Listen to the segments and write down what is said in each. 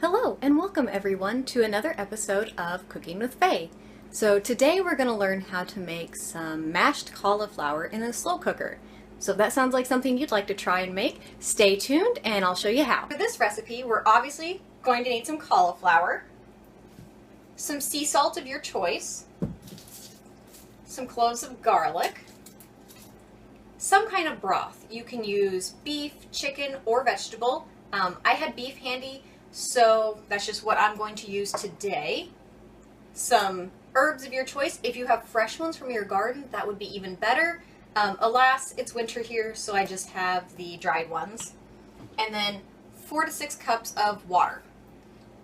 Hello and welcome everyone to another episode of Cooking with Faye. So today we're going to learn how to make some mashed cauliflower in a slow cooker. So if that sounds like something you'd like to try and make, stay tuned and I'll show you how. For this recipe, we're obviously going to need some cauliflower, some sea salt of your choice, some cloves of garlic, some kind of broth. You can use beef, chicken, or vegetable. I had beef handy, so that's just what I'm going to use today. Some herbs of your choice. If you have fresh ones from your garden, that would be even better. Alas, it's winter here, so I just have the dried ones. And then 4 to 6 cups of water.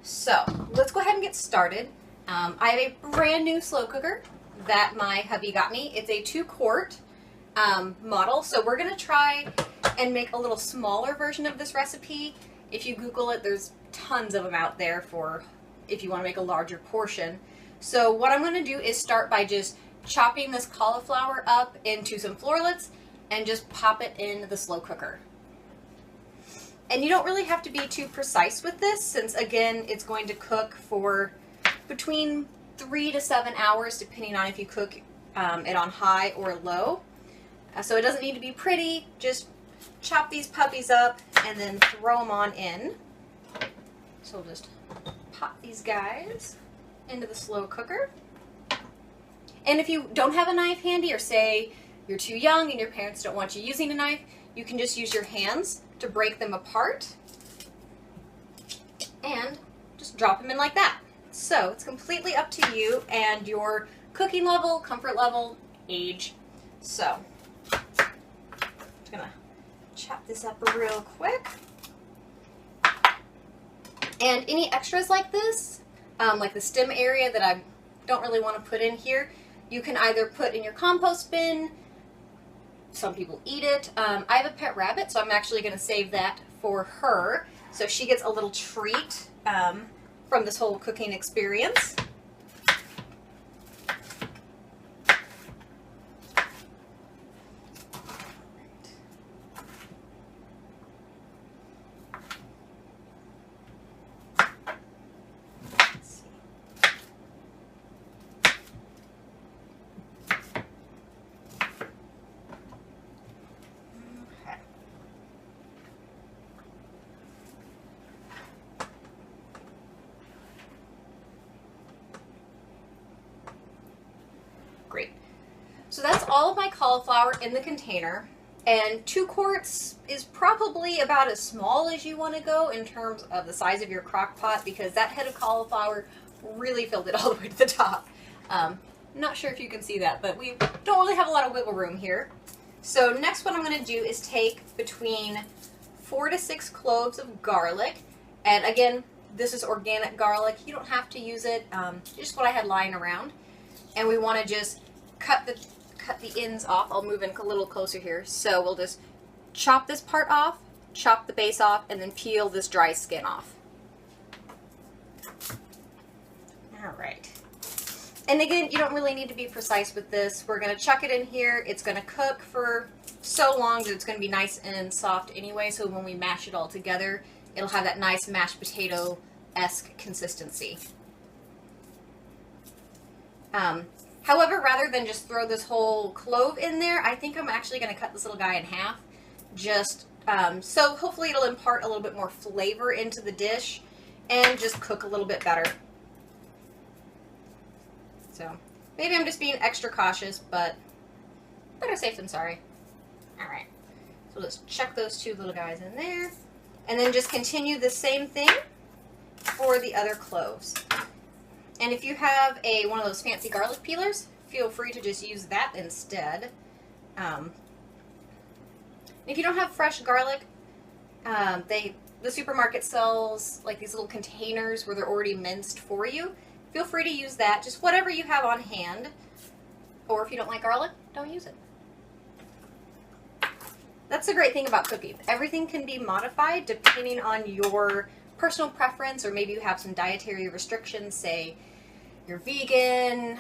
So let's go ahead and get started. I have a brand new slow cooker that my hubby got me. It's a 2-quart model, so we're going to try and make a little smaller version of this recipe. If you Google it, there's tons of them out there for if you want to make a larger portion. So what I'm going to do is start by just chopping this cauliflower up into some floorlets and just pop it in the slow cooker. And you don't really have to be too precise with this, since again it's going to cook for between 3 to 7 hours depending on if you cook it on high or low. So it doesn't need to be pretty, just chop these puppies up and then throw them on in. So we'll just pop these guys into the slow cooker. And if you don't have a knife handy, or say you're too young and your parents don't want you using a knife, you can just use your hands to break them apart and just drop them in like that. So it's completely up to you and your cooking level, comfort level, age. So I'm just gonna chop this up real quick. And any extras like this, like the stem area that I don't really want to put in here, you can either put in your compost bin. Some people eat it. I have a pet rabbit, so I'm actually going to save that for her, so she gets a little treat from this whole cooking experience. Great. So that's all of my cauliflower in the container, and 2 quarts is probably about as small as you want to go in terms of the size of your crock pot, because that head of cauliflower really filled it all the way to the top. Not sure if you can see that, but we don't really have a lot of wiggle room here. So next what I'm going to do is take between 4 to 6 cloves of garlic, and again, this is organic garlic. You don't have to use it, just what I had lying around. And we want to just cut the ends off. I'll move in a little closer here. So we'll just chop this part off, chop the base off, and then peel this dry skin off. All right. And again, you don't really need to be precise with this. We're going to chuck it in here. It's going to cook for so long that it's going to be nice and soft anyway. So when we mash it all together, it'll have that nice mashed potato-esque consistency. However, rather than just throw this whole clove in there, I think I'm actually going to cut this little guy in half, just so hopefully it'll impart a little bit more flavor into the dish and just cook a little bit better. So maybe I'm just being extra cautious, but better safe than sorry. Alright, so let's chuck those 2 little guys in there, and then just continue the same thing for the other cloves. And if you have one of those fancy garlic peelers, feel free to just use that instead. If you don't have fresh garlic, the supermarket sells like these little containers where they're already minced for you. Feel free to use that, just whatever you have on hand. Or if you don't like garlic, don't use it. That's the great thing about cooking. Everything can be modified depending on your personal preference, or maybe you have some dietary restrictions, say you're vegan,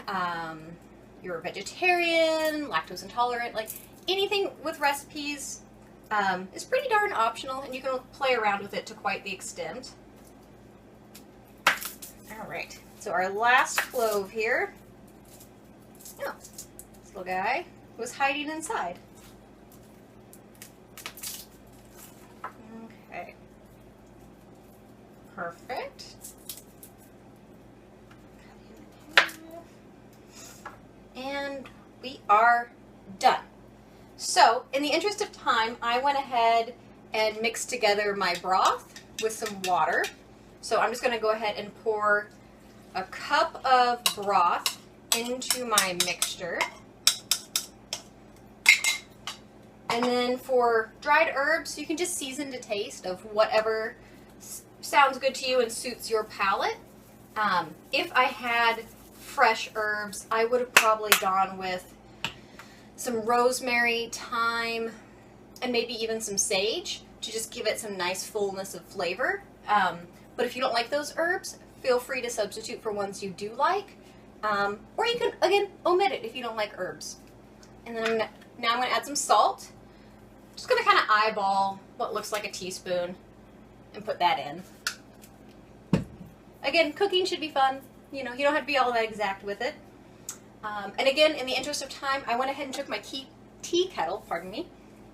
you're vegetarian, lactose intolerant, like anything with recipes is pretty darn optional, and you can play around with it to quite the extent. All right, so our last clove here. Oh, this little guy was hiding inside. Okay, perfect. And we are done. So, in the interest of time, I went ahead and mixed together my broth with some water. So I'm just going to go ahead and pour a cup of broth into my mixture. And then for dried herbs, you can just season to taste of whatever sounds good to you and suits your palate. If I had fresh herbs, I would have probably gone with some rosemary, thyme, and maybe even some sage to just give it some nice fullness of flavor. But if you don't like those herbs, feel free to substitute for ones you do like. Or you can, again, omit it if you don't like herbs. And then now I'm going to add some salt. Just going to kind of eyeball what looks like a teaspoon and put that in. Again, cooking should be fun. You know, you don't have to be all that exact with it. And again, in the interest of time, I went ahead and took my tea kettle, pardon me,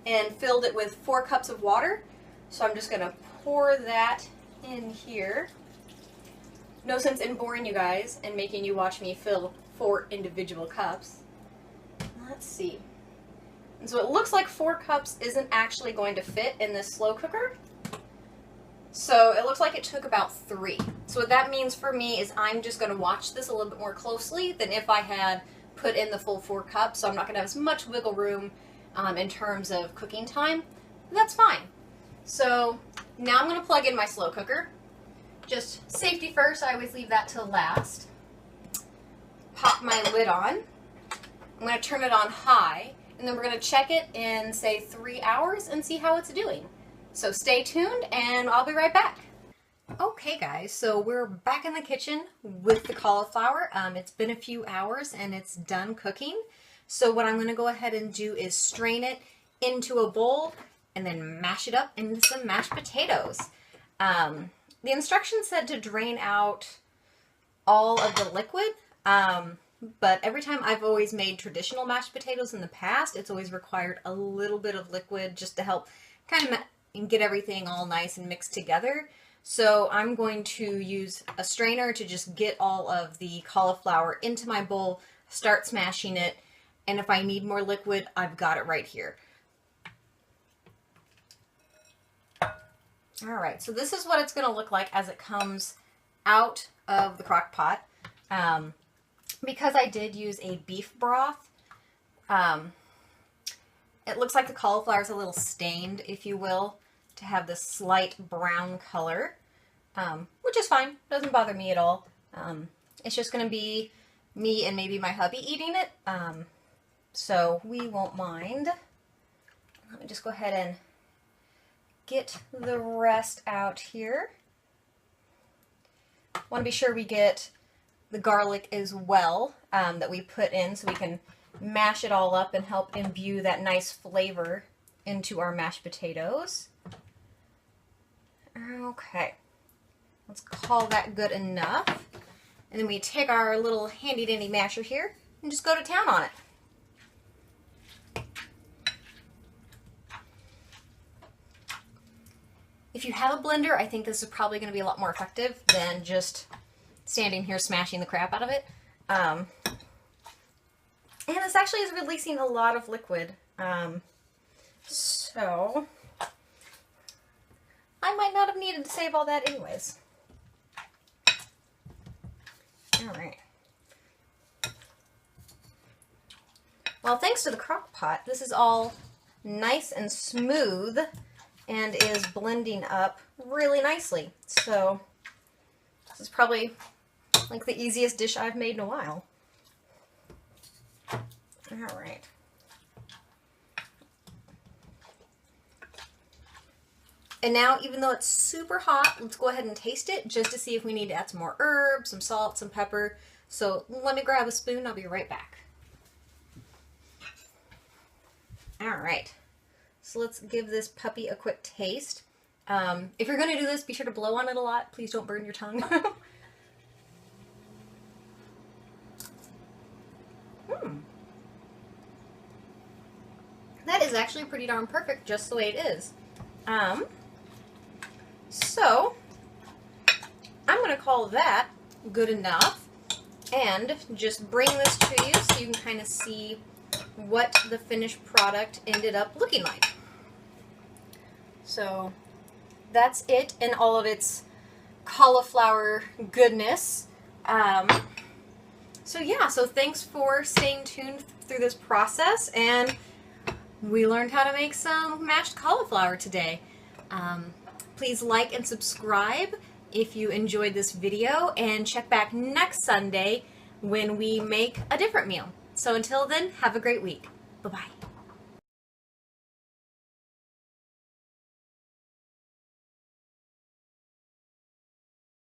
and filled it with 4 cups of water. So I'm just going to pour that in here. No sense in boring you guys and making you watch me fill 4 individual cups. Let's see. And so it looks like 4 cups isn't actually going to fit in this slow cooker. So it looks like it took about 3. So what that means for me is I'm just going to watch this a little bit more closely than if I had put in the full 4 cups. So I'm not going to have as much wiggle room in terms of cooking time. But that's fine. So now I'm going to plug in my slow cooker. Just safety first, I always leave that till last. Pop my lid on. I'm going to turn it on high, and then we're going to check it in, say, 3 hours and see how it's doing. So stay tuned, and I'll be right back. Okay, guys, so we're back in the kitchen with the cauliflower. It's been a few hours, and it's done cooking. So what I'm going to go ahead and do is strain it into a bowl and then mash it up into some mashed potatoes. The instructions said to drain out all of the liquid, but every time I've always made traditional mashed potatoes in the past, it's always required a little bit of liquid just to help kind of and get everything all nice and mixed together. So I'm going to use a strainer to just get all of the cauliflower into my bowl, start smashing it, and if I need more liquid, I've got it right here. Alright, so this is what it's going to look like as it comes out of the crock pot. Because I did use a beef broth, it looks like the cauliflower is a little stained, if you will, to have this slight brown color, which is fine. Doesn't bother me at all. It's just going to be me and maybe my hubby eating it, so we won't mind. Let me just go ahead and get the rest out here. Want to be sure we get the garlic as well that we put in so we can mash it all up and help imbue that nice flavor into our mashed potatoes. Okay, let's call that good enough. And then we take our little handy dandy masher here and just go to town on it. If you have a blender, I think this is probably going to be a lot more effective than just standing here smashing the crap out of it. And this actually is releasing a lot of liquid. So I might not have needed to save all that anyways. Alright. Well, thanks to the crock pot, this is all nice and smooth and is blending up really nicely. So this is probably like the easiest dish I've made in a while. Alright. And now, even though it's super hot, let's go ahead and taste it just to see if we need to add some more herbs, some salt, some pepper. So let me grab a spoon. I'll be right back. Alright. So let's give this puppy a quick taste. If you're going to do this, be sure to blow on it a lot. Please don't burn your tongue. That is actually pretty darn perfect just the way it is. So I'm going to call that good enough and just bring this to you so you can kind of see what the finished product ended up looking like. So that's it in all of its cauliflower goodness. So yeah, so thanks for staying tuned through this process, and we learned how to make some mashed cauliflower today. Please like and subscribe if you enjoyed this video, and check back next Sunday when we make a different meal. So until then, have a great week. Bye-bye.